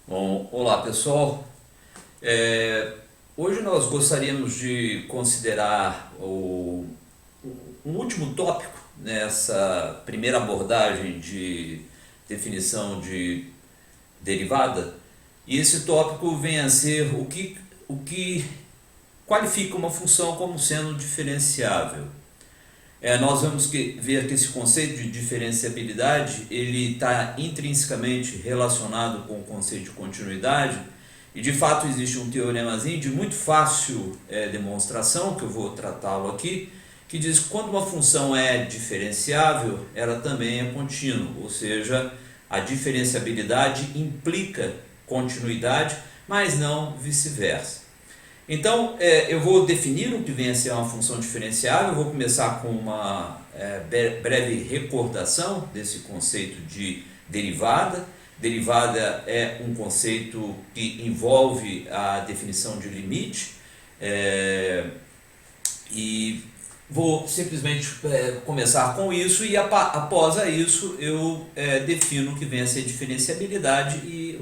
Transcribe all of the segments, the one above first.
Bom, olá pessoal. Hoje nós gostaríamos de considerar um último tópico nessa primeira abordagem de definição de derivada, e esse tópico vem a ser o que qualifica uma função como sendo diferenciável. Nós vamos ver que esse conceito de diferenciabilidade ele está intrinsecamente relacionado com o conceito de continuidade, e de fato existe um teoremazinho de muito fácil demonstração, que eu vou tratá-lo aqui, que diz que quando uma função é diferenciável, ela também é contínua, ou seja, a diferenciabilidade implica continuidade, mas não vice-versa. Então, eu vou definir o que vem a ser uma função diferenciável. Eu vou começar com uma breve recordação desse conceito de derivada. Derivada é um conceito que envolve a definição de limite, e vou simplesmente começar com isso, e após isso eu defino o que vem a ser diferenciabilidade e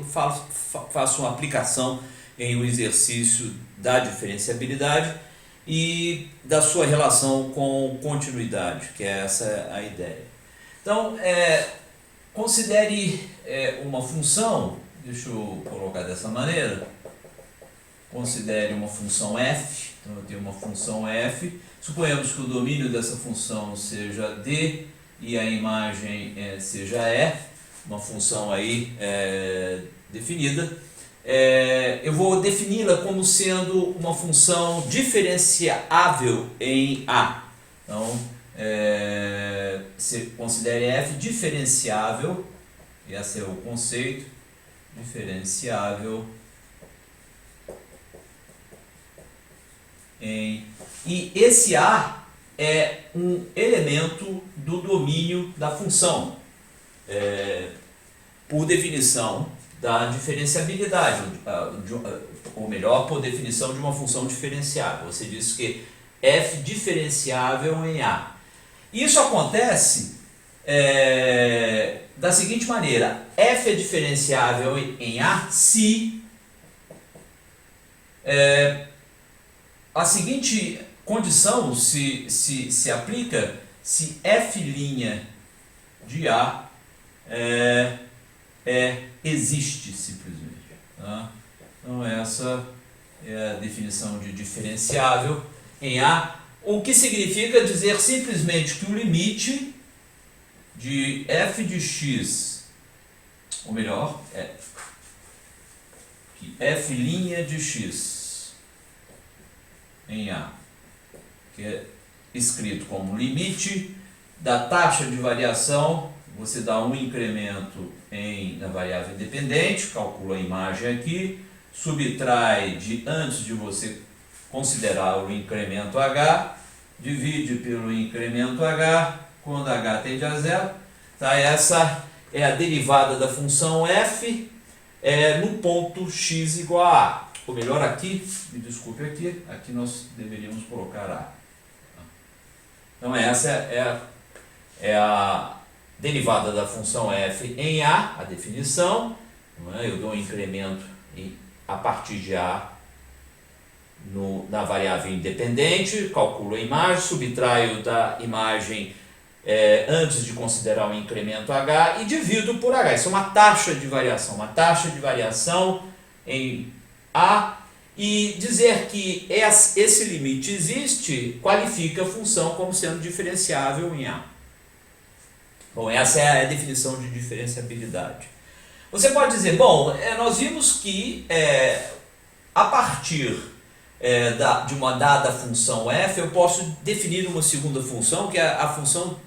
faço uma aplicação em um exercício da diferenciabilidade e da sua relação com continuidade, que é essa a ideia. Então, considere uma função, deixa eu colocar dessa maneira, considere uma função f, então eu tenho uma função f, suponhamos que o domínio dessa função seja D e a imagem seja E, uma função aí definida. Eu vou defini-la como sendo uma função diferenciável em A. Então, você considere f diferenciável, esse é o conceito, diferenciável em... E esse A é um elemento do domínio da função, por definição da diferenciabilidade, ou melhor, por definição de uma função diferenciável. Você diz que f diferenciável em A. Isso acontece da seguinte maneira: f é diferenciável em A se a seguinte condição se aplica se f' de A existe simplesmente. Tá? Então essa é a definição de diferenciável em A, o que significa dizer simplesmente que o limite de f de x, ou melhor, que f' de x em A, que é escrito como limite da taxa de variação, você dá um incremento na variável independente, calcula a imagem aqui, subtrai antes de você considerar o incremento h, divide pelo incremento h, quando h tende a zero, tá? Essa é a derivada da função f no ponto x igual a a. Ou melhor, aqui, me desculpe, aqui nós deveríamos colocar a. Então essa é a derivada da função f em a definição, não é? Eu dou um incremento a partir de a na variável independente, calculo a imagem, subtraio da imagem antes de considerar o incremento h e divido por h. Isso é uma taxa de variação em a, e dizer que esse limite existe qualifica a função como sendo diferenciável em a. Bom, essa é a definição de diferenciabilidade. Você pode dizer, bom, nós vimos que a partir de uma dada função f, eu posso definir uma segunda função, que é a função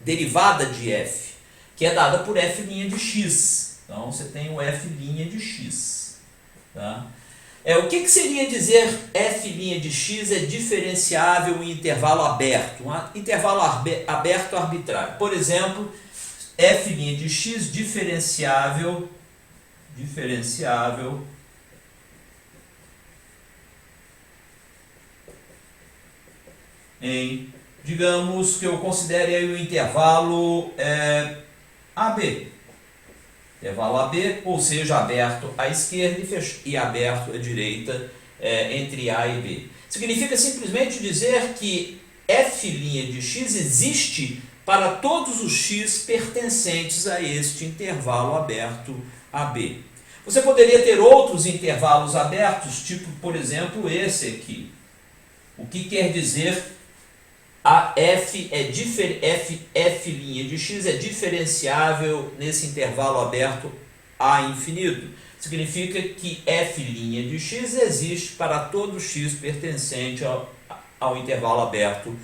derivada de f, que é dada por f' de x. Então, você tem o f' de x. Tá? O que seria dizer f' de x é diferenciável em intervalo aberto? Um intervalo aberto arbitrário. Por exemplo, f' de x diferenciável em, digamos que eu considere aí o intervalo AB. intervalo AB, ou seja, aberto à esquerda e aberto à direita, entre A e B. Significa simplesmente dizer que f' de x existe para todos os x pertencentes a este intervalo aberto AB. Você poderia ter outros intervalos abertos, tipo, por exemplo, esse aqui. O que quer dizer a f' de x é diferenciável nesse intervalo aberto a infinito? Significa que f' de x existe para todo x pertencente ao intervalo aberto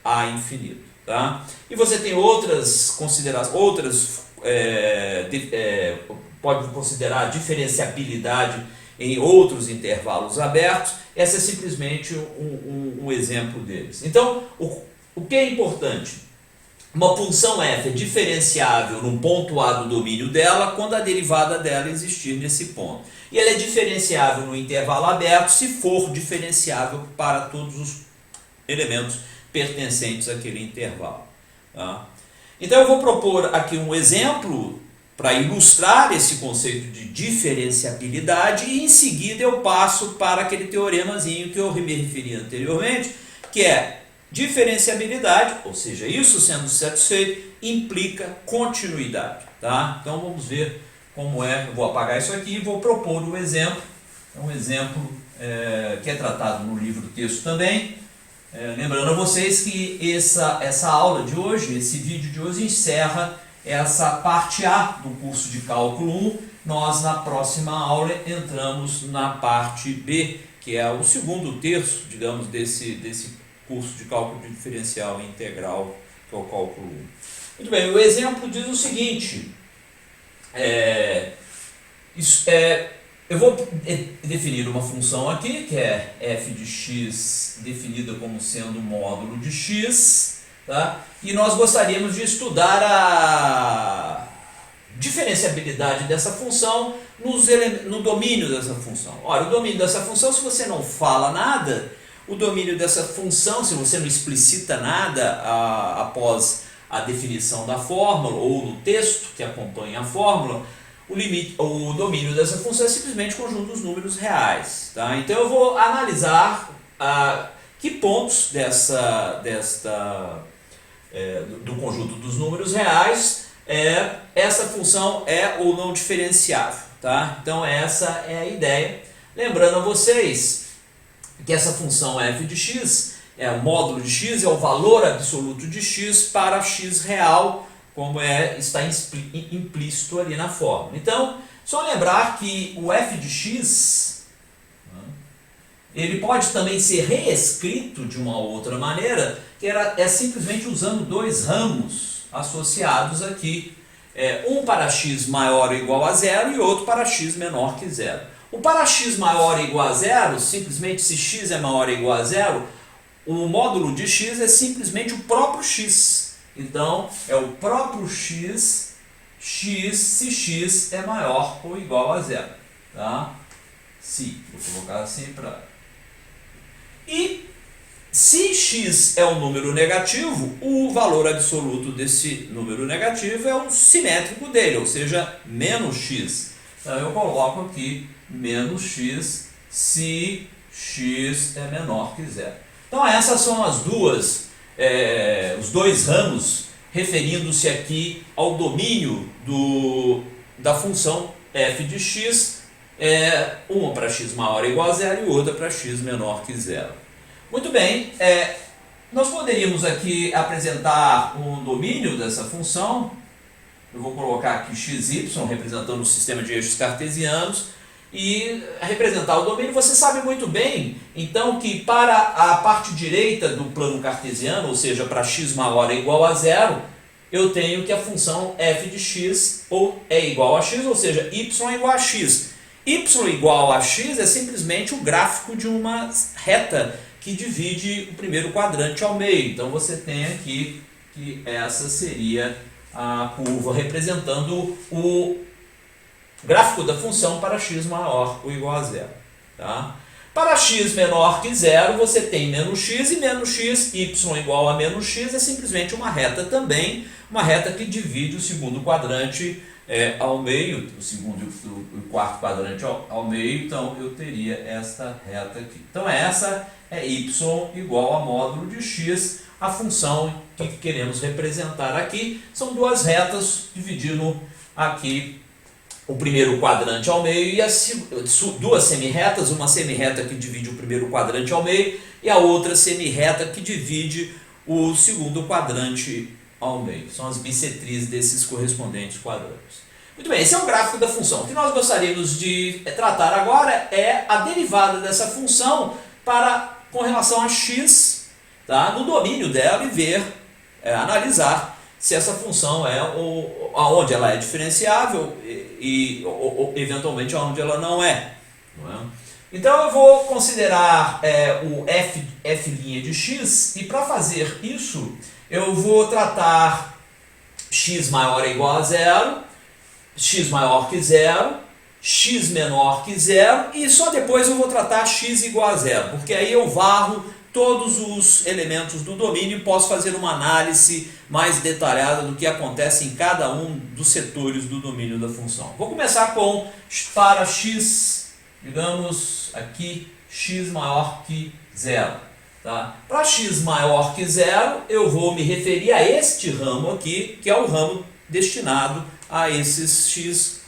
a infinito. Tá? E você tem outras considerações, pode considerar a diferenciabilidade em outros intervalos abertos. Essa é simplesmente um exemplo deles. Então, o que é importante? Uma função f é diferenciável num ponto A do domínio dela quando a derivada dela existir nesse ponto. E ela é diferenciável no intervalo aberto se for diferenciável para todos os elementos pertencentes àquele intervalo. Tá? Então eu vou propor aqui um exemplo para ilustrar esse conceito de diferenciabilidade e em seguida eu passo para aquele teoremazinho que eu me referi anteriormente, que é diferenciabilidade, ou seja, isso sendo satisfeito, implica continuidade. Tá? Então vamos ver como é. Eu vou apagar isso aqui e vou propor um exemplo. É um exemplo que é tratado no livro texto também. Lembrando a vocês que essa aula de hoje, esse vídeo de hoje encerra essa parte A do curso de cálculo 1. Nós na próxima aula entramos na parte B, que é o segundo terço, digamos, desse curso de cálculo de diferencial integral, que é o cálculo 1. Muito bem, o exemplo diz o seguinte, eu vou definir uma função aqui, que é f de x definida como sendo módulo de x, tá? E nós gostaríamos de estudar a diferenciabilidade dessa função no domínio dessa função. Ora, o domínio dessa função, se você não fala nada, o domínio dessa função, se você não explicita nada após a definição da fórmula ou no texto que acompanha a fórmula, o domínio dessa função é simplesmente o conjunto dos números reais. Tá? Então eu vou analisar que pontos do conjunto dos números reais essa função é ou não diferenciável. Tá? Então essa é a ideia. Lembrando a vocês que essa função f de x, o módulo de x, é o valor absoluto de x para x real, como está implícito ali na fórmula. Então, só lembrar que o f de x, ele pode também ser reescrito de uma outra maneira, que é simplesmente usando dois ramos associados aqui, um para x maior ou igual a zero e outro para x menor que zero. O para x maior ou igual a zero, simplesmente se x é maior ou igual a zero, o módulo de x é simplesmente o próprio x. Então, é o próprio x se x é maior ou igual a zero. Tá? Se, vou colocar assim para... E se x é um número negativo, o valor absoluto desse número negativo é o simétrico dele, ou seja, menos x. Então, eu coloco aqui menos x se x é menor que zero. Então, essas são as os dois ramos referindo-se aqui ao domínio da função f de x, uma para x maior ou igual a zero e outra para x menor que zero. Muito bem, nós poderíamos aqui apresentar um domínio dessa função. Eu vou colocar aqui xy representando o sistema de eixos cartesianos e representar o domínio. Você sabe muito bem, então, que para a parte direita do plano cartesiano, ou seja, para x maior ou igual a zero, eu tenho que a função f de x é igual a x, ou seja, y é igual a x. Y igual a x é simplesmente o gráfico de uma reta que divide o primeiro quadrante ao meio. Então você tem aqui que essa seria a curva representando o gráfico da função para x maior ou igual a zero. Tá? Para x menor que zero, você tem menos x e menos x, y igual a menos x, é simplesmente uma reta também, uma reta que divide o segundo quadrante ao meio, o segundo e o quarto quadrante ao meio, então eu teria esta reta aqui. Então essa é y igual a módulo de x, a função que queremos representar aqui. São duas retas dividindo aqui o primeiro quadrante ao meio e duas semirretas, uma semirreta que divide o primeiro quadrante ao meio e a outra semirreta que divide o segundo quadrante ao meio. São as bissetrizes desses correspondentes quadrantes. Muito bem, esse é o gráfico da função. O que nós gostaríamos de tratar agora é a derivada dessa função com relação a x, tá, no domínio dela e ver, analisar se essa função aonde ela é diferenciável ou eventualmente aonde ela não é. Então eu vou considerar o f' de x, e para fazer isso eu vou tratar x maior ou igual a zero, x maior que zero, x menor que zero, e só depois eu vou tratar x igual a zero, porque aí eu varro todos os elementos do domínio e posso fazer uma análise mais detalhada do que acontece em cada um dos setores do domínio da função. Vou começar para x, digamos aqui, x maior que zero. Tá? Para x maior que zero, eu vou me referir a este ramo aqui, que é o ramo destinado a esses x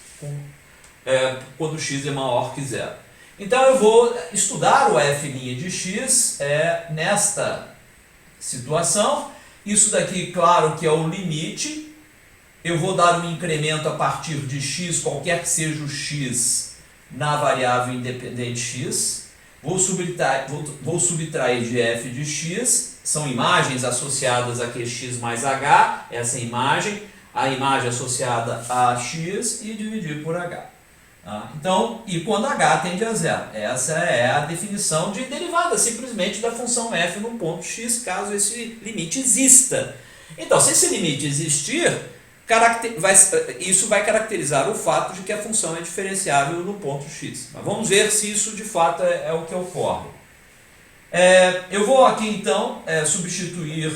quando x é maior que zero. Então eu vou estudar o f' de x nesta situação. Isso daqui, claro que é o limite. Eu vou dar um incremento a partir de x, qualquer que seja o x, na variável independente x. Vou subtrair de f de x. São imagens associadas a x mais h, essa imagem, a imagem associada a x, e dividir por h. Então, e quando h tende a zero. Essa é a definição de derivada, simplesmente, da função f no ponto x, caso esse limite exista. Então, se esse limite existir, isso vai caracterizar o fato de que a função é diferenciável no ponto x. Mas vamos ver se isso de fato é o que ocorre. Eu vou aqui então substituir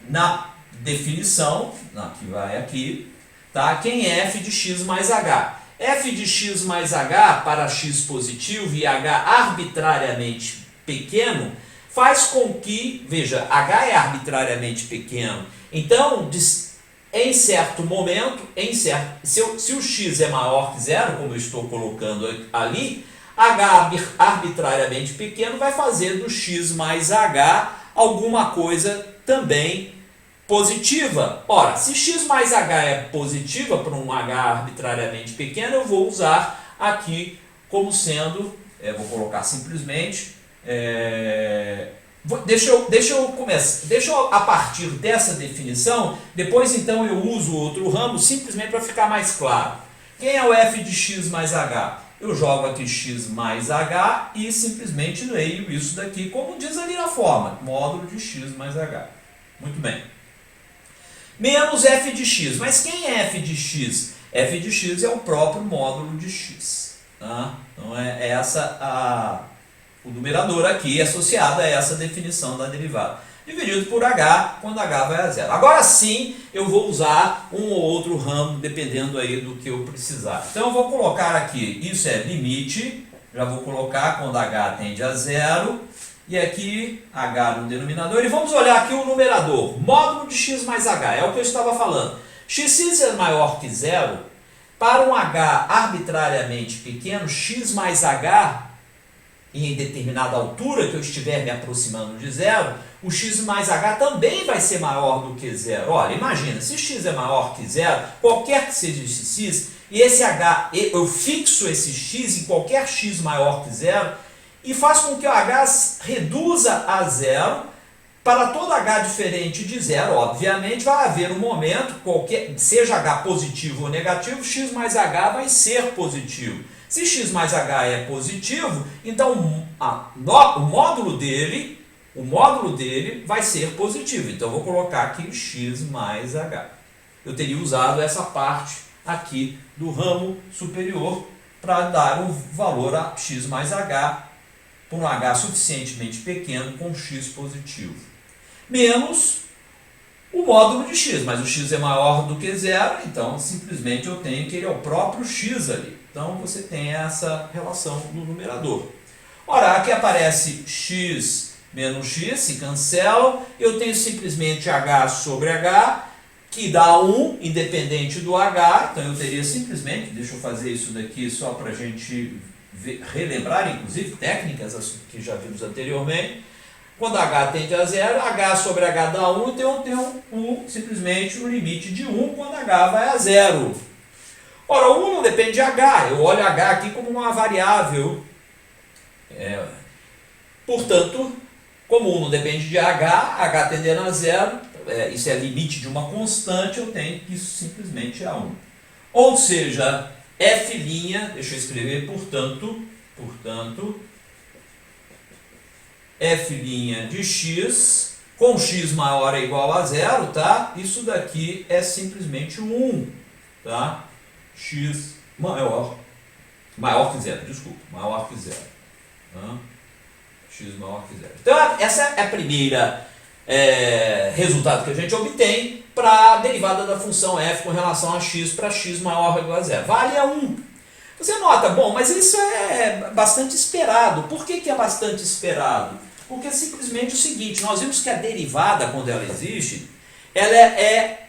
na definição, que vai aqui, tá? Quem é f de x mais h? F de x mais h para x positivo e h arbitrariamente pequeno faz com que, veja, h é arbitrariamente pequeno, então em certo momento, se o x é maior que zero, como eu estou colocando ali, h arbitrariamente pequeno vai fazer do x mais h alguma coisa também positiva. Ora, se x mais h é positiva para um h arbitrariamente pequeno, eu vou usar aqui como sendo, vou colocar simplesmente, deixa eu a partir dessa definição, depois então eu uso outro ramo simplesmente para ficar mais claro. Quem é o f de x mais h? Eu jogo aqui x mais h e simplesmente leio isso daqui, como diz ali na forma, módulo de x mais h. Muito bem. Menos f de x. Mas quem é f de x? F de x é o próprio módulo de x. Tá? Então é o numerador aqui associado a essa definição da derivada. Dividido por h, quando h vai a zero. Agora sim, eu vou usar um ou outro ramo, dependendo aí do que eu precisar. Então eu vou colocar aqui, isso é limite, já vou colocar quando h tende a zero. E aqui, h no denominador. E vamos olhar aqui o numerador. Módulo de x mais h. É o que eu estava falando. X é maior que zero. Para um h arbitrariamente pequeno, x mais h, em determinada altura que eu estiver me aproximando de zero, o x mais h também vai ser maior do que zero. Olha, imagina, se x é maior que zero, qualquer que seja esse x, e esse h, eu fixo esse x em qualquer x maior que zero, e faz com que o h reduza a zero. Para todo h diferente de zero, obviamente, vai haver um momento, seja h positivo ou negativo, x mais h vai ser positivo. Se x mais h é positivo, então o módulo dele vai ser positivo. Então eu vou colocar aqui x mais h. Eu teria usado essa parte aqui do ramo superior para dar um valor a x mais h, por um h suficientemente pequeno com x positivo. Menos o módulo de x, mas o x é maior do que zero, então simplesmente eu tenho que ele é o próprio x ali. Então você tem essa relação no numerador. Ora, aqui aparece x menos x, se cancelam, eu tenho simplesmente h sobre h, que dá 1, independente do h, então eu teria simplesmente, deixa eu fazer isso daqui só para a gente relembrar, inclusive, técnicas que já vimos anteriormente. Quando h tende a zero, h sobre h dá 1, então eu tenho simplesmente o limite de 1 quando h vai a zero. Ora, o 1 não depende de h, eu olho h aqui como uma variável. Portanto, como 1 não depende de h tendendo a zero, isso é limite de uma constante, eu tenho que isso simplesmente é 1. Ou seja, f', deixa eu escrever, portanto, f' de x, com x maior ou igual a zero, tá? Isso daqui é simplesmente 1, tá? X maior que zero, desculpa, maior que zero. Tá? X maior que zero. Então, essa é a primeira resultado que a gente obtém para a derivada da função f com relação a x para x maior ou igual a zero. Vale a 1. Você nota, bom, mas isso é bastante esperado. Por que é bastante esperado? Porque é simplesmente o seguinte, nós vimos que a derivada, quando ela existe, ela é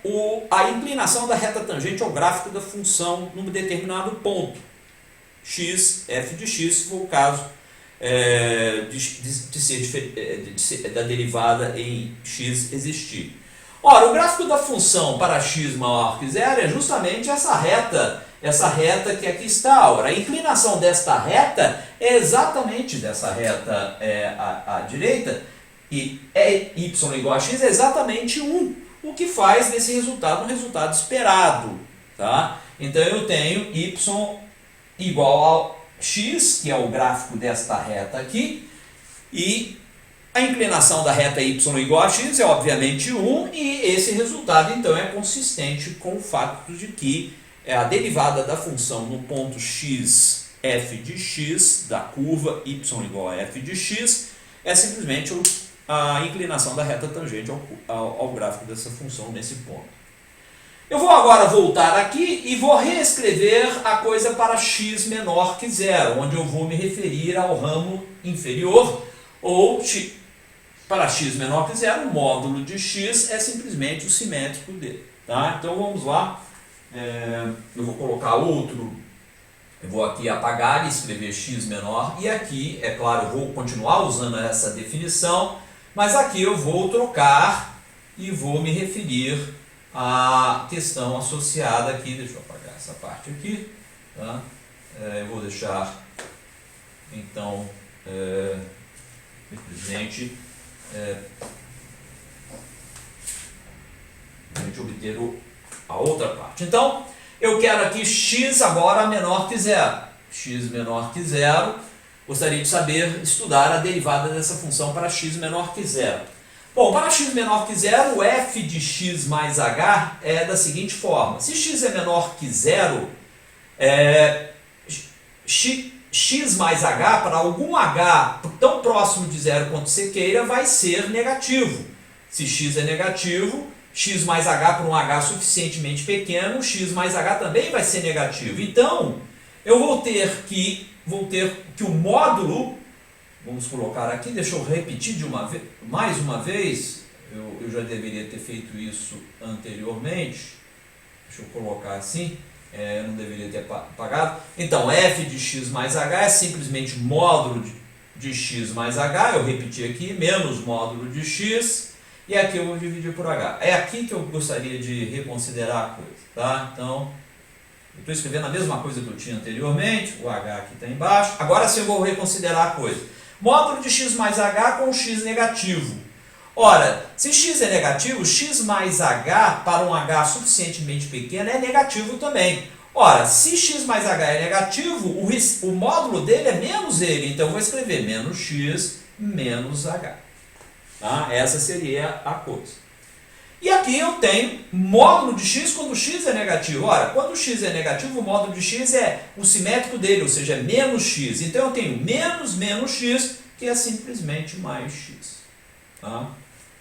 a inclinação da reta tangente ao gráfico da função num determinado ponto. X, f de x, se for o caso da derivada em x existir. Ora, o gráfico da função para x maior que zero é justamente essa reta que aqui está. Ora, a inclinação desta reta é exatamente dessa reta à direita, e y igual a x é exatamente 1, o que faz desse resultado um resultado esperado. Tá? Então eu tenho y igual ao x, que é o gráfico desta reta aqui, e a inclinação da reta y igual a x é obviamente 1, e esse resultado então é consistente com o fato de que a derivada da função no ponto x, f de x, da curva y igual a f de x, é simplesmente a inclinação da reta tangente ao gráfico dessa função nesse ponto. Eu vou agora voltar aqui e vou reescrever a coisa para x menor que zero, onde eu vou me referir ao ramo inferior, ou para x menor que zero, o módulo de x é simplesmente o simétrico dele. Tá? Então vamos lá, eu vou colocar outro, eu vou aqui apagar e escrever x menor, e aqui, é claro, eu vou continuar usando essa definição, mas aqui eu vou trocar e vou me referir a questão associada aqui, deixa eu apagar essa parte aqui, tá? Eu vou deixar, então, simplesmente, a gente obter a outra parte. Então, eu quero aqui x agora menor que zero. X menor que zero, gostaria de saber estudar a derivada dessa função para x menor que zero. Bom, para x menor que zero, o f de x mais h é da seguinte forma. Se x é menor que zero, x mais h, para algum h tão próximo de zero quanto você queira, vai ser negativo. Se x é negativo, x mais h para um h suficientemente pequeno, x mais h também vai ser negativo. Então, eu vou ter que o módulo, vamos colocar aqui, deixa eu repetir mais uma vez, eu já deveria ter feito isso anteriormente, deixa eu colocar assim, eu não deveria ter apagado. Então, f de x mais h é simplesmente módulo de x mais h, eu repeti aqui, menos módulo de x, e aqui eu vou dividir por h. É aqui que eu gostaria de reconsiderar a coisa, tá? Então, eu estou escrevendo a mesma coisa que eu tinha anteriormente, o h aqui está embaixo, agora sim eu vou reconsiderar a coisa. Módulo de x mais h com x negativo. Ora, se x é negativo, x mais h para um h suficientemente pequeno é negativo também. Ora, se x mais h é negativo, o módulo dele é menos ele. Então, eu vou escrever menos x menos h. Tá? Essa seria a coisa. E aqui eu tenho módulo de x quando x é negativo. Ora, quando x é negativo, o módulo de x é o simétrico dele, ou seja, menos x. Então eu tenho menos x, que é simplesmente mais x. Tá?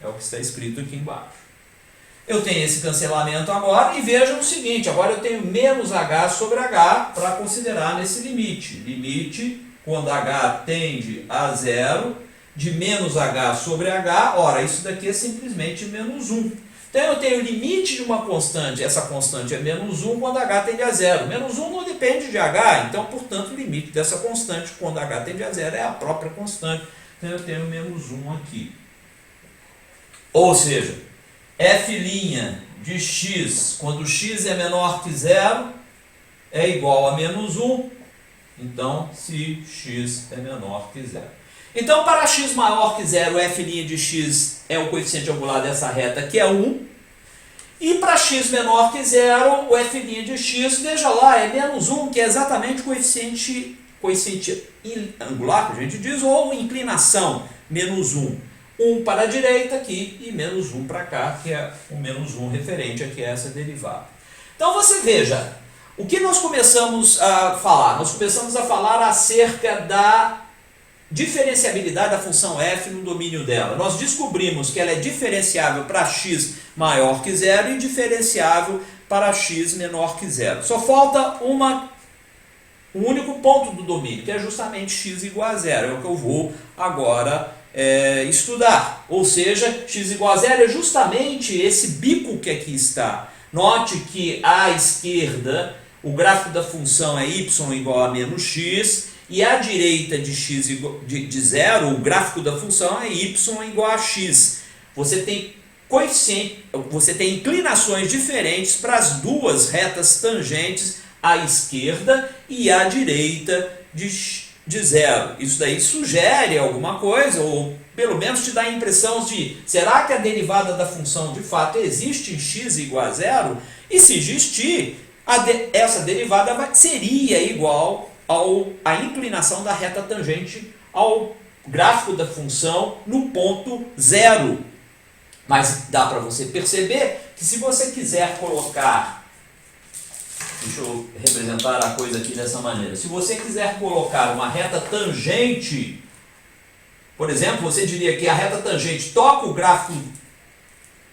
É o que está escrito aqui embaixo. Eu tenho esse cancelamento agora e vejam o seguinte, agora eu tenho menos h sobre h para considerar nesse limite. Limite, quando h tende a zero, de menos h sobre h, ora, isso daqui é simplesmente menos 1. Então eu tenho o limite de uma constante, essa constante é menos 1 quando h tende a zero. Menos 1 não depende de h, então, portanto, o limite dessa constante quando h tende a zero é a própria constante. Então eu tenho menos 1 aqui. Ou seja, f' de x, quando x é menor que zero, é igual a menos 1. Então, se x é menor que zero. Então, para x maior que zero, f' de x é o coeficiente angular dessa reta, que é 1. E para x menor que zero, o f' de x, veja lá, é menos 1, que é exatamente o coeficiente angular, que a gente diz, ou inclinação, menos 1. 1 para a direita aqui e menos 1 para cá, que é o menos 1 referente aqui a essa derivada. Então você veja, o que nós começamos a falar? Nós começamos a falar acerca da diferenciabilidade da função f no domínio dela. Nós descobrimos que ela é diferenciável para x maior que zero e diferenciável para x menor que zero. Só falta um único ponto do domínio, que é justamente x igual a zero. É o que eu vou agora estudar. Ou seja, x igual a zero é justamente esse bico que aqui está. Note que à esquerda o gráfico da função é y igual a menos x, e à direita de x de zero, o gráfico da função é y igual a x. Você tem inclinações diferentes para as duas retas tangentes à esquerda e à direita de zero. Isso daí sugere alguma coisa, ou pelo menos te dá a impressão de, será que a derivada da função de fato existe em x igual a zero? E se existir, essa derivada seria igual à inclinação da reta tangente ao gráfico da função no ponto zero. Mas dá para você perceber que se você quiser colocar, deixa eu representar a coisa aqui dessa maneira, se você quiser colocar uma reta tangente, por exemplo, você diria que a reta tangente toca o gráfico,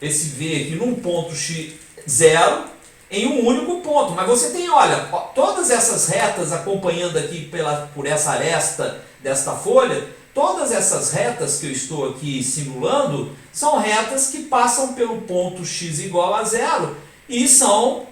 esse V aqui, num ponto x0, em um único ponto, mas você tem, olha, todas essas retas acompanhando aqui por essa aresta desta folha, todas essas retas que eu estou aqui simulando, são retas que passam pelo ponto x igual a zero e são,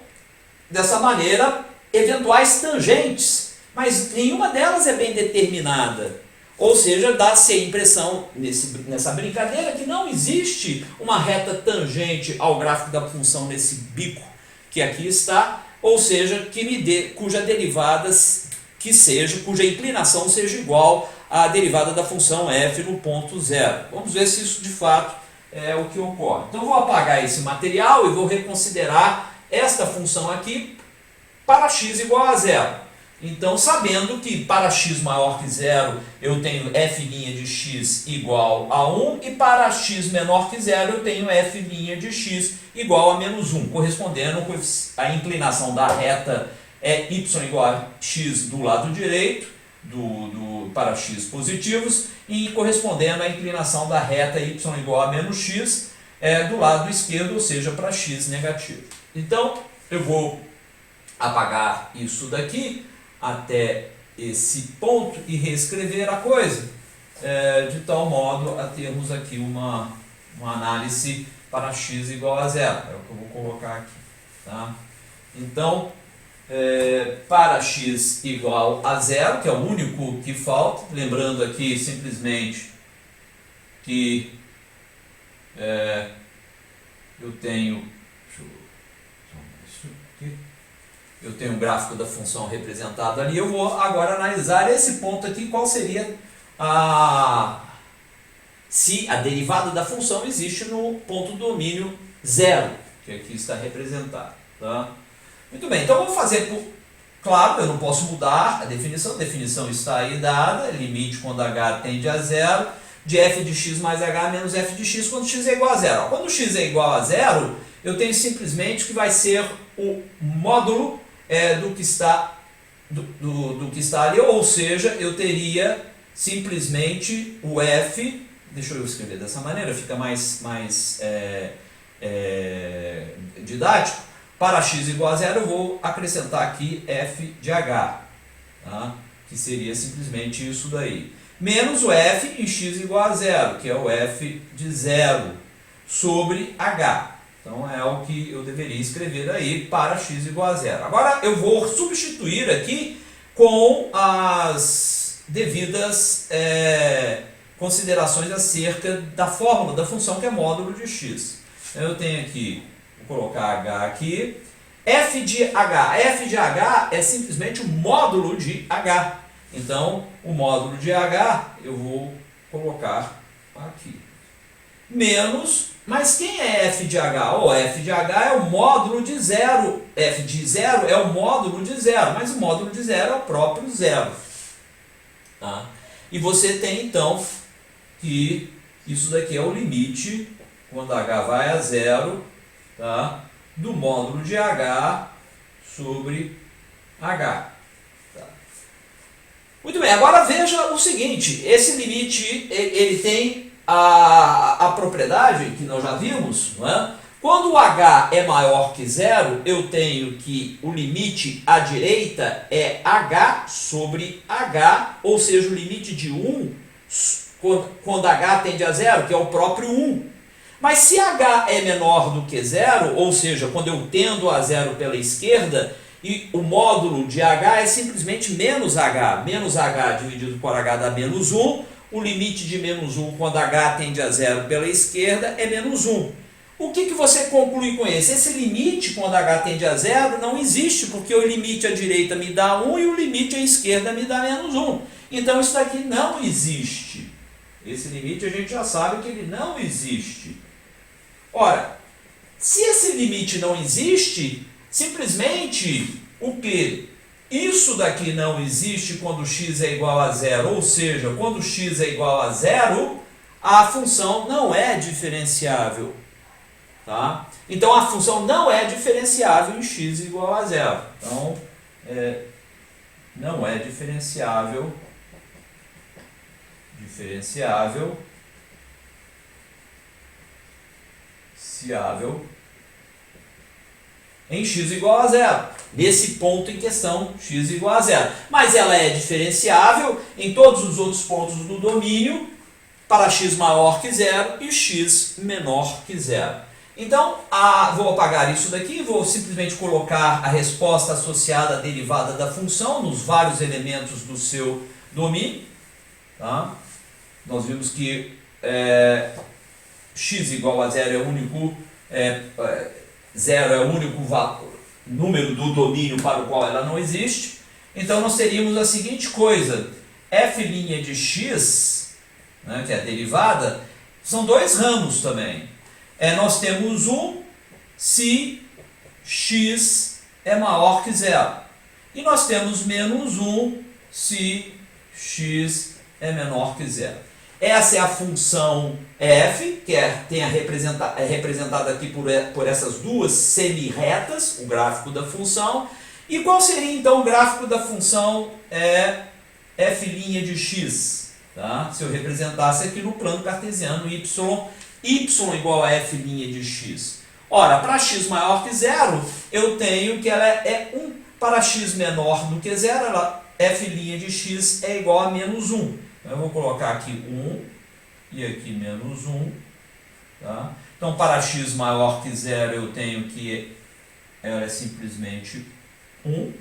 dessa maneira, eventuais tangentes, mas nenhuma delas é bem determinada. Ou seja, dá-se a impressão, nessa brincadeira, que não existe uma reta tangente ao gráfico da função nesse bico que aqui está, ou seja, cuja derivada cuja inclinação seja igual à derivada da função f no ponto zero. Vamos ver se isso de fato é o que ocorre. Então eu vou apagar esse material e vou reconsiderar esta função aqui para x igual a zero. Então, sabendo que para x maior que zero eu tenho f' de x igual a 1 e para x menor que zero eu tenho f' de x igual a menos 1, correspondendo à inclinação da reta é y igual a x do lado direito, para x positivos, e correspondendo à inclinação da reta y igual a menos x do lado esquerdo, ou seja, para x negativo. Então, eu vou apagar isso daqui até esse ponto e reescrever a coisa, de tal modo a termos aqui uma análise para x igual a zero. É o que eu vou colocar aqui. Tá? Então, para x igual a zero, que é o único que falta, lembrando aqui simplesmente que eu tenho eu tenho um gráfico da função representado ali, eu vou agora analisar esse ponto aqui, qual seria se a derivada da função existe no ponto do domínio zero, que aqui está representado. Tá? Muito bem, então vamos fazer, claro, eu não posso mudar a definição está aí dada, limite quando h tende a zero, de f de x mais h menos f de x quando x é igual a zero. Quando x é igual a zero, eu tenho simplesmente que vai ser o módulo do que está ali, ou seja, eu teria simplesmente o f, deixa eu escrever dessa maneira, fica mais didático, para x igual a zero eu vou acrescentar aqui f de h, tá? Que seria simplesmente isso daí. Menos o f em x igual a zero, que é o f de zero, sobre h. Então é o que eu deveria escrever aí para x igual a zero. Agora eu vou substituir aqui com as devidas considerações acerca da fórmula da função que é módulo de x. Eu tenho aqui, vou colocar h aqui, f de h é simplesmente o módulo de h. Então, o módulo de h eu vou colocar aqui. Menos, mas quem é f de h? F de h é o módulo de zero. F de zero é o módulo de zero, mas o módulo de zero é o próprio zero. Tá? E você tem, então, que isso daqui é o limite, quando h vai a zero, tá? Do módulo de h sobre h. Tá? Muito bem, agora veja o seguinte, esse limite ele tem a propriedade que nós já vimos, não é? Quando o h é maior que zero, eu tenho que o limite à direita é h sobre h, ou seja, o limite de 1 quando h tende a zero, que é o próprio 1. Mas se h é menor do que zero, ou seja, quando eu tendo a zero pela esquerda, e o módulo de h é simplesmente menos h. Menos h dividido por h dá menos 1. O limite de menos 1 quando h tende a zero pela esquerda é menos 1. O que você conclui com esse? Esse limite quando h tende a zero não existe, porque o limite à direita me dá 1 e o limite à esquerda me dá menos 1. Então isso daqui não existe. Esse limite a gente já sabe que ele não existe. Ora, se esse limite não existe, simplesmente o que? Isso daqui não existe quando x é igual a zero, ou seja, quando x é igual a zero, a função não é diferenciável. Tá? Então a função não é diferenciável em x igual a zero. Então, não é diferenciável em x igual a zero. Nesse ponto em questão, x igual a zero. Mas ela é diferenciável em todos os outros pontos do domínio para x maior que zero e x menor que zero. Então, vou apagar isso daqui e vou simplesmente colocar a resposta associada à derivada da função nos vários elementos do seu domínio. Tá? Nós vimos que x igual a zero é o único, zero é o único número do domínio para o qual ela não existe. Então, nós teríamos a seguinte coisa, f' de x, né, que é a derivada, são dois ramos também. Nós temos 1 se x é maior que zero. E nós temos menos 1 se x é menor que zero. Essa é a função f, que é representada aqui por essas duas semi-retas, o gráfico da função. E qual seria então o gráfico da função f' de x? Tá? Se eu representasse aqui no plano cartesiano y igual a f' de x. Ora, para x maior que zero, eu tenho que ela é 1. Para x menor do que zero, f' de x é igual a menos 1. Então, eu vou colocar aqui 1 e aqui menos 1. Tá? Então, para x maior que zero, eu tenho que ela é simplesmente 1.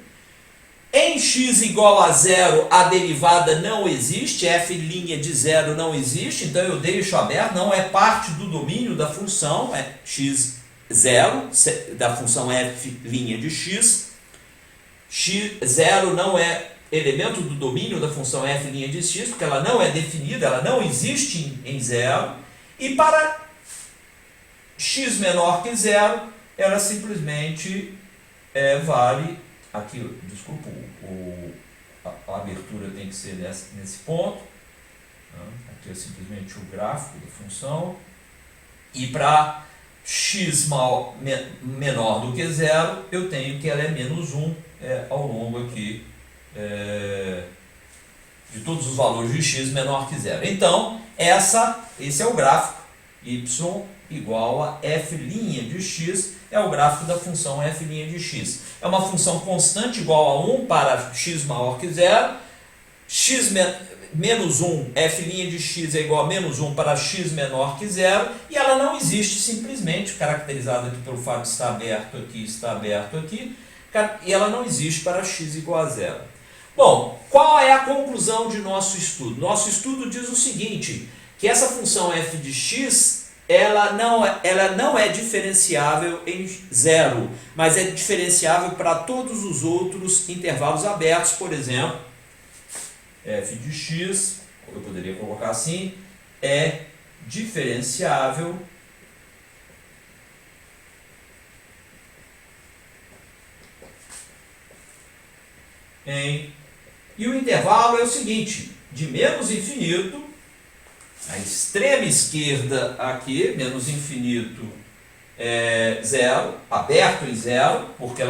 Em x igual a zero, a derivada não existe, f' de zero não existe, então eu deixo aberto, não é parte do domínio da função, é x0, da função f' de x. x0 não é elemento do domínio da função f' de x, porque ela não é definida, ela não existe em zero. E para x menor que zero, ela simplesmente vale... Aqui, desculpa, a abertura tem que ser nesse ponto. Aqui é simplesmente o gráfico da função. E para x menor do que zero, eu tenho que ela é menos 1 ao longo aqui de todos os valores de x menor que zero. Então, esse é o gráfico y igual a f' de x, é o gráfico da função f' de x. É uma função constante igual a 1 para x maior que 0, x menos 1, f' de x é igual a menos 1 para x menor que 0, e ela não existe simplesmente, caracterizada aqui pelo fato de estar aberto aqui, e ela não existe para x igual a 0. Bom, qual é a conclusão de nosso estudo? Nosso estudo diz o seguinte, que essa função f de x, ela não é diferenciável em 0, mas é diferenciável para todos os outros intervalos abertos. Por exemplo, f de x, eu poderia colocar assim, é diferenciável em... E o intervalo é o seguinte, de menos infinito, a extrema esquerda aqui, menos infinito é 0, aberto em 0, porque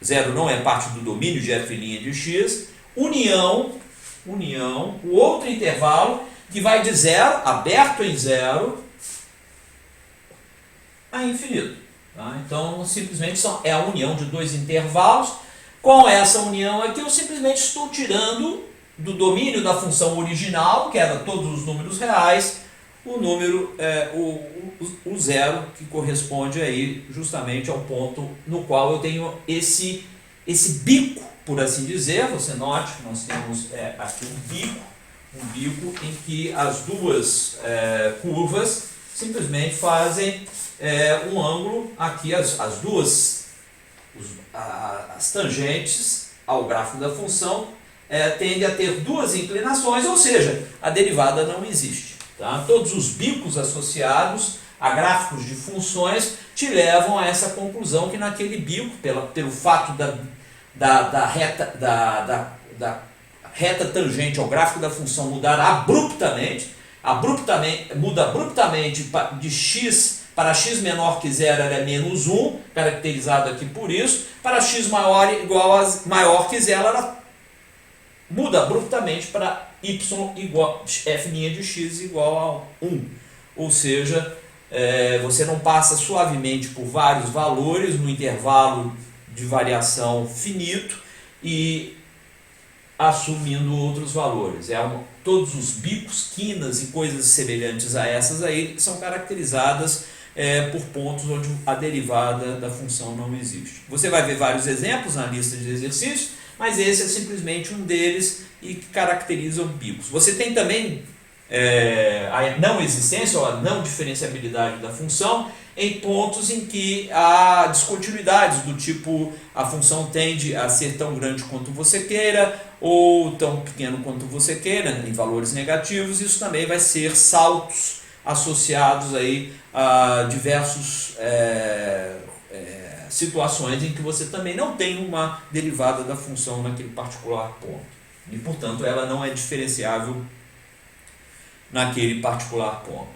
0 não é parte do domínio de f' de x, união, o outro intervalo, que vai de 0, aberto em 0, a infinito. Tá? Então, simplesmente é a união de dois intervalos. Com essa união aqui, eu simplesmente estou tirando do domínio da função original, que era todos os números reais, o número, o zero, que corresponde aí justamente ao ponto no qual eu tenho esse bico, por assim dizer. Você note que nós temos aqui um bico em que as duas curvas simplesmente fazem um ângulo aqui, as tangentes ao gráfico da função tende a ter duas inclinações, ou seja, a derivada não existe. Tá? Todos os bicos associados a gráficos de funções te levam a essa conclusão que naquele bico, pelo fato da reta tangente ao gráfico da função mudar muda abruptamente de x para x menor que 0, ela é menos 1, caracterizado aqui por isso. Para x maior que 0, ela muda abruptamente para y igual f' de x igual a 1. Ou seja, você não passa suavemente por vários valores no intervalo de variação finito e assumindo outros valores. Todos os bicos, quinas e coisas semelhantes a essas aí são caracterizadas por pontos onde a derivada da função não existe. Você vai ver vários exemplos na lista de exercícios, mas esse é simplesmente um deles e que caracteriza bicos. Você tem também a não existência ou a não diferenciabilidade da função em pontos em que há descontinuidades do tipo a função tende a ser tão grande quanto você queira ou tão pequeno quanto você queira, em valores negativos. Isso também vai ser saltos associados aí a diversas situações em que você também não tem uma derivada da função naquele particular ponto. E, portanto, ela não é diferenciável naquele particular ponto.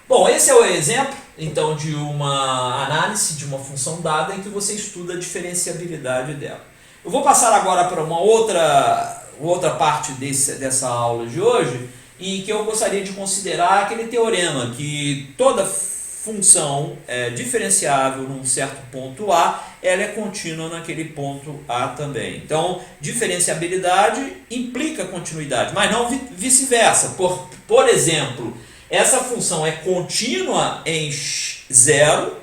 Bom, esse é o exemplo, então, de uma análise de uma função dada em que você estuda a diferenciabilidade dela. Eu vou passar agora para uma outra parte dessa aula de hoje, em que eu gostaria de considerar aquele teorema que toda função diferenciável num certo ponto A, ela é contínua naquele ponto A também. Então, diferenciabilidade implica continuidade, mas não vice-versa. Por exemplo, essa função é contínua em 0,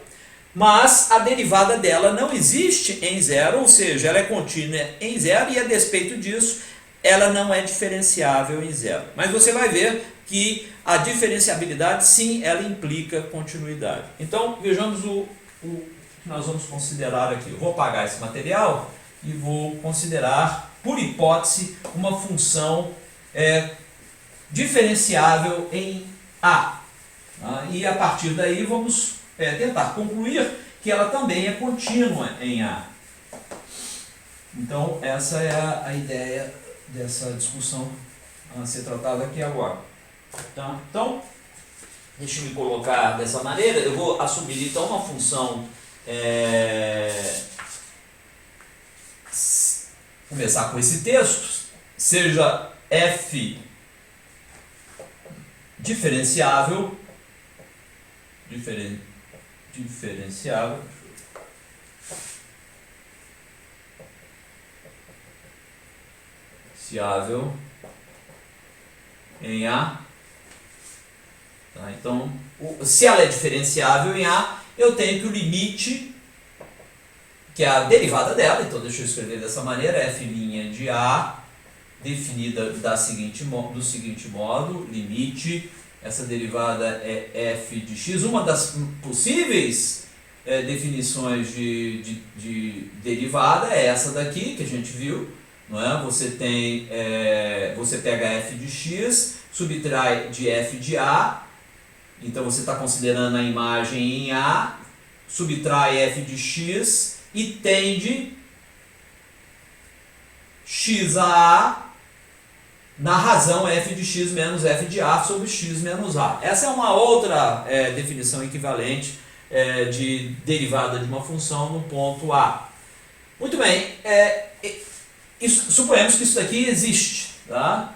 mas a derivada dela não existe em 0, ou seja, ela é contínua em 0 e a despeito disso, ela não é diferenciável em 0. Mas você vai ver que a diferenciabilidade, sim, ela implica continuidade. Então, vejamos o que nós vamos considerar aqui. Eu vou apagar esse material e vou considerar, por hipótese, uma função diferenciável em A. E a partir daí vamos tentar concluir que ela também é contínua em A. Então, essa é a ideia dessa discussão a ser tratada aqui agora. Tá? Então, deixa eu me colocar dessa maneira. Eu vou assumir então uma função, começar com esse texto, seja f diferenciável diferenciável em A. Tá? Então, se ela é diferenciável em A, eu tenho que o limite, que é a derivada dela, então deixa eu escrever dessa maneira, f' de A, definida do seguinte modo, limite, essa derivada é f de x, uma das possíveis definições de derivada é essa daqui, que a gente viu, não é? Você pega f de x, subtrai de f de A, então você está considerando a imagem em A, subtrai f de x e tende x a A na razão f de x menos f de A sobre x menos A. Essa é uma outra definição equivalente de derivada de uma função no ponto A. Muito bem, suponhamos que isso daqui existe, tá?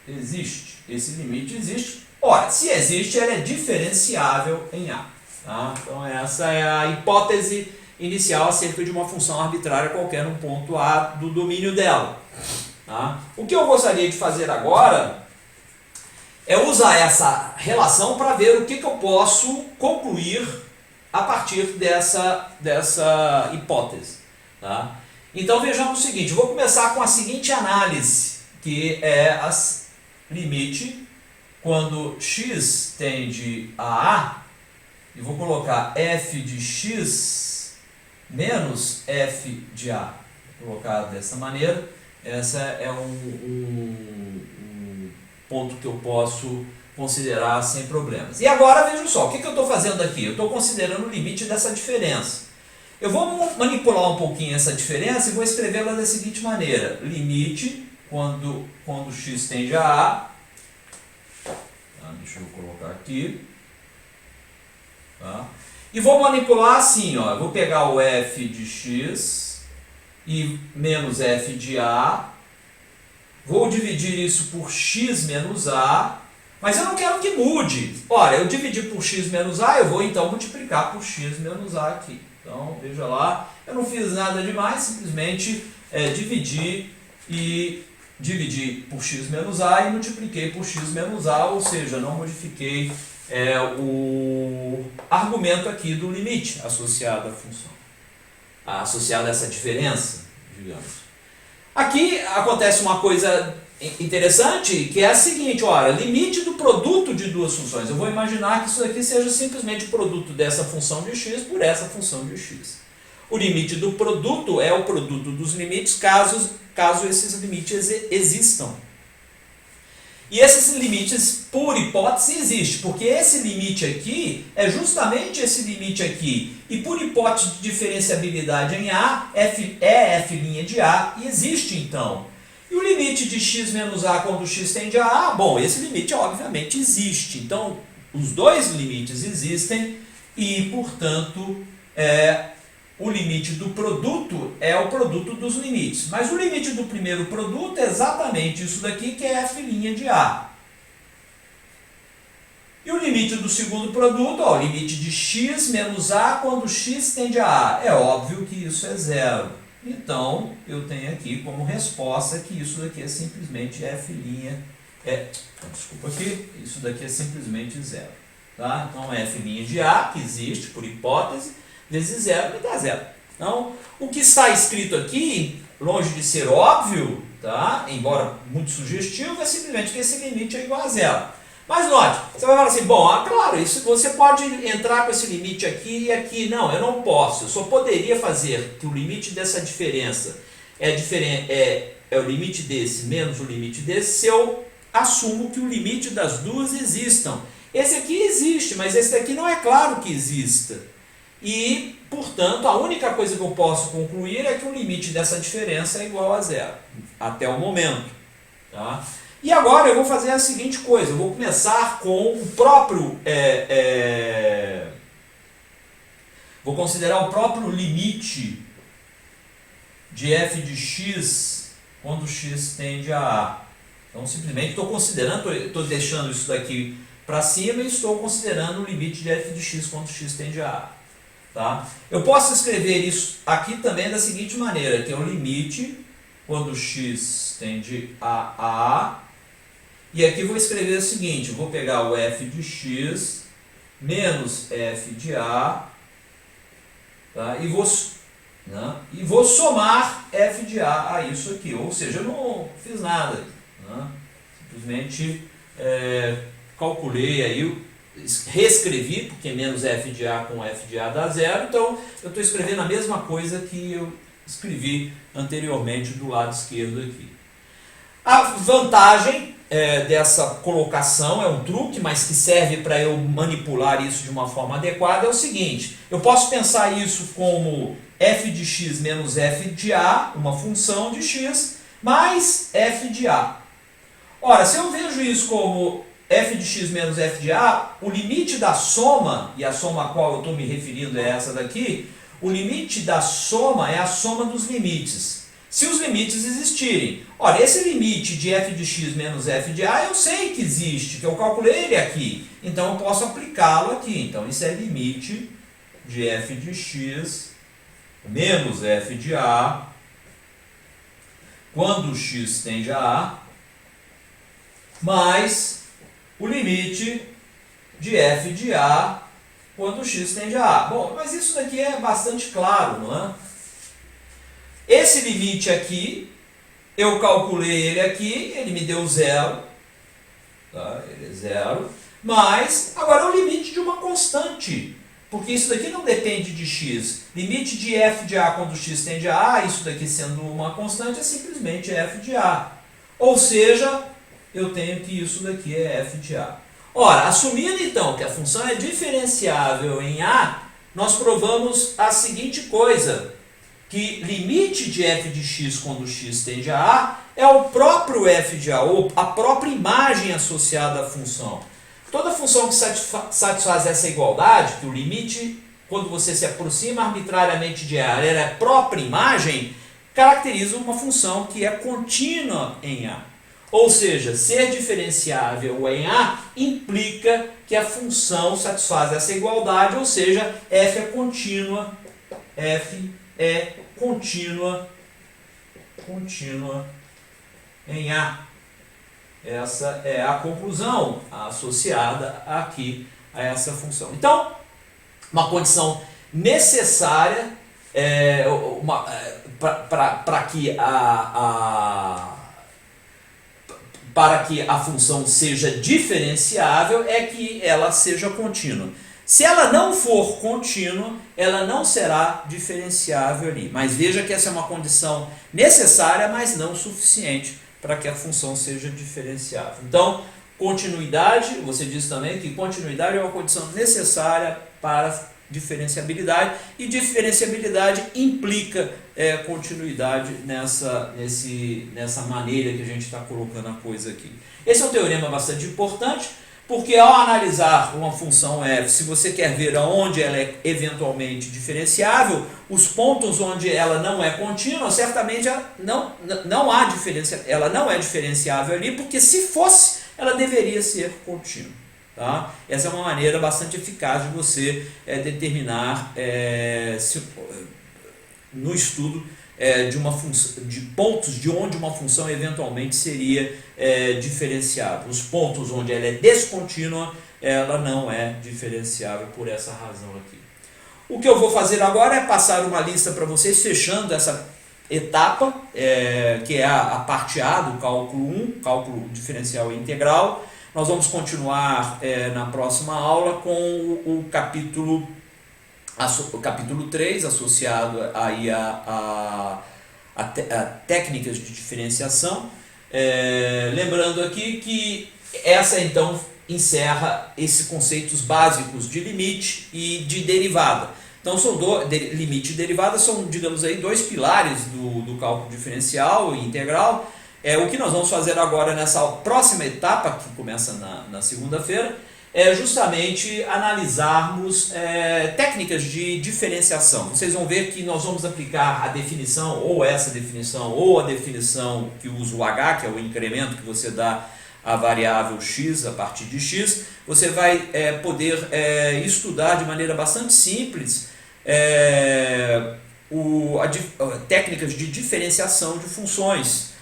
Existe, esse limite existe. Ora, se existe, ela é diferenciável em A. Tá? Então essa é a hipótese inicial acerca de uma função arbitrária qualquer no ponto A do domínio dela. Tá? O que eu gostaria de fazer agora é usar essa relação para ver o que eu posso concluir a partir dessa hipótese. Tá? Então vejamos o seguinte, vou começar com a seguinte análise, que é a limite quando x tende a A, e vou colocar f de x menos f de A. Vou colocar dessa maneira, essa é um ponto que eu posso considerar sem problemas. E agora veja só, o que eu estou fazendo aqui? Eu estou considerando o limite dessa diferença. Eu vou manipular um pouquinho essa diferença e vou escrevê-la da seguinte maneira. Limite, quando x tende a A, tá, deixa eu colocar aqui, tá, e vou manipular assim, ó, eu vou pegar o f de x e menos f de A, vou dividir isso por x menos A, mas eu não quero que mude. Ora, eu dividi por x menos A, eu vou então multiplicar por x menos A aqui. Então, veja lá, eu não fiz nada demais, simplesmente dividi por x menos A e multipliquei por x menos A, ou seja, não modifiquei o argumento aqui do limite associado à função, associado a essa diferença, digamos. Aqui acontece uma coisa interessante, que é a seguinte, olha, limite do produto de duas funções. Eu vou imaginar que isso aqui seja simplesmente o produto dessa função de x por essa função de x. O limite do produto é o produto dos limites, caso esses limites existam. E esses limites, por hipótese, existem, porque esse limite aqui é justamente esse limite aqui. E por hipótese de diferenciabilidade em A, f de A, e existe então. E o limite de x menos A quando x tende a A, bom, esse limite obviamente existe. Então, os dois limites existem e, portanto, o limite do produto é o produto dos limites. Mas o limite do primeiro produto é exatamente isso daqui, que é f' de A. E o limite do segundo produto, ó, o limite de x menos A quando x tende a A. É óbvio que isso é zero. Então, eu tenho aqui como resposta que isso daqui é simplesmente f', desculpa aqui, isso daqui é simplesmente zero. Tá? Então, f' de A, que existe por hipótese, vezes zero me dá zero. Então, o que está escrito aqui, longe de ser óbvio, tá? Embora muito sugestivo, é simplesmente que esse limite é igual a zero. Mas note, você vai falar assim, bom, claro, isso, você pode entrar com esse limite aqui e aqui. Não, eu não posso. Eu só poderia fazer que o limite dessa diferença é o limite desse menos o limite desse se eu assumo que o limite das duas existam. Esse aqui existe, mas esse daqui não é claro que exista. E, portanto, a única coisa que eu posso concluir é que o limite dessa diferença é igual a zero, até o momento. Tá? E agora eu vou fazer a seguinte coisa, eu vou começar com o próprio, vou considerar o próprio limite de f de x quando x tende a A. Então, simplesmente estou considerando, estou deixando isso daqui para cima e estou considerando o limite de f de x quando x tende a A. Tá? Eu posso escrever isso aqui também da seguinte maneira, que é o limite quando x tende a A, e aqui vou escrever o seguinte, vou pegar o f de x menos f de A, tá? E vou somar f de A a isso aqui, ou seja, eu não fiz nada, né? Simplesmente calculei aí, reescrevi, porque menos f de A com f de A dá zero, então eu estou escrevendo a mesma coisa que eu escrevi anteriormente do lado esquerdo aqui. A vantagem dessa colocação, é um truque, mas que serve para eu manipular isso de uma forma adequada, é o seguinte, eu posso pensar isso como f de x menos f de A, uma função de x, mais f de A. Ora, se eu vejo isso como f de x menos f de A, o limite da soma, e a soma a qual eu estou me referindo é essa daqui, o limite da soma é a soma dos limites. Se os limites existirem. Ora, esse limite de f de x menos f de A eu sei que existe, que eu calculei ele aqui. Então eu posso aplicá-lo aqui. Então isso é limite de f de x menos f de A quando x tende a A, mais o limite de f de A quando x tende a A. Bom, mas isso daqui é bastante claro, não é? Esse limite aqui, eu calculei ele aqui, ele me deu zero, tá? Ele é zero, mas agora é o limite de uma constante, porque isso daqui não depende de x. Limite de f de A quando x tende a A, isso daqui sendo uma constante, é simplesmente f de A. Ou seja, eu tenho que isso daqui é f de A. Ora, assumindo então que a função é diferenciável em A, nós provamos a seguinte coisa, que limite de f de x quando x tende a A é o próprio f de A, ou a própria imagem associada à função. Toda função que satisfaz essa igualdade, que o limite, quando você se aproxima arbitrariamente de A, ela é a própria imagem, caracteriza uma função que é contínua em A. Ou seja, ser diferenciável em A implica que a função satisfaz essa igualdade, ou seja, f é contínua, contínua em A. Essa é a conclusão associada aqui a essa função. Então, uma condição necessária para que a função seja diferenciável é que ela seja contínua. Se ela não for contínua, ela não será diferenciável ali. Mas veja que essa é uma condição necessária, mas não suficiente para que a função seja diferenciável. Então, continuidade, você diz também que continuidade é uma condição necessária para diferenciabilidade, e diferenciabilidade implica continuidade nessa maneira que a gente está colocando a coisa aqui. Esse é um teorema bastante importante, porque ao analisar uma função f, se você quer ver aonde ela é eventualmente diferenciável, os pontos onde ela não é contínua, certamente ela não é diferenciável ali, porque se fosse, ela deveria ser contínua. Tá? Essa é uma maneira bastante eficaz de você determinar no estudo de pontos de onde uma função eventualmente seria diferenciável. Os pontos onde ela é descontínua, ela não é diferenciável por essa razão aqui. O que eu vou fazer agora é passar uma lista para vocês, fechando essa etapa, que é a parte A do cálculo 1, cálculo diferencial e integral. Nós vamos continuar na próxima aula com o capítulo 3, associado aí a técnicas de diferenciação. Lembrando aqui que essa então encerra esses conceitos básicos de limite e de derivada. Então, limite e derivada são, digamos aí, dois pilares do cálculo diferencial e integral. O que nós vamos fazer agora nessa próxima etapa, que começa na segunda-feira, é justamente analisarmos técnicas de diferenciação. Vocês vão ver que nós vamos aplicar a definição, ou essa definição, ou a definição que usa o H, que é o incremento que você dá a variável x a partir de x, você vai poder estudar de maneira bastante simples técnicas de diferenciação de funções,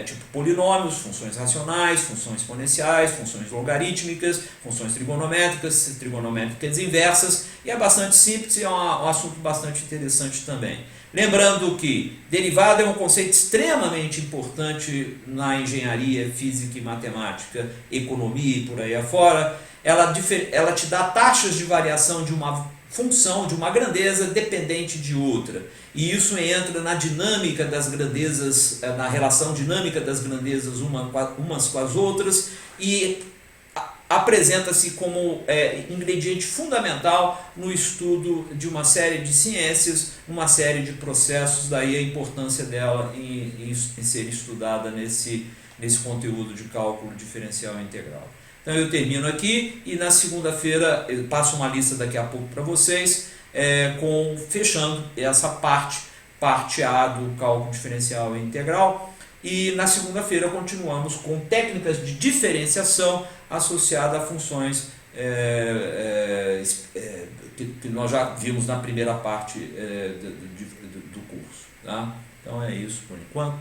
tipo polinômios, funções racionais, funções exponenciais, funções logarítmicas, funções trigonométricas inversas, e é bastante simples e é um assunto bastante interessante também. Lembrando que derivada é um conceito extremamente importante na engenharia, física e matemática, economia e por aí afora. Ela te dá taxas de variação de uma função, de uma grandeza dependente de outra. E isso entra na dinâmica das grandezas, na relação dinâmica das grandezas umas com as outras, e apresenta-se como ingrediente fundamental no estudo de uma série de ciências, uma série de processos, daí a importância dela em ser estudada nesse conteúdo de cálculo diferencial integral. Então eu termino aqui e na segunda-feira eu passo uma lista daqui a pouco para vocês, fechando essa parte A do cálculo diferencial integral. E na segunda-feira continuamos com técnicas de diferenciação associada a funções que nós já vimos na primeira parte do curso. Tá? Então é isso por enquanto.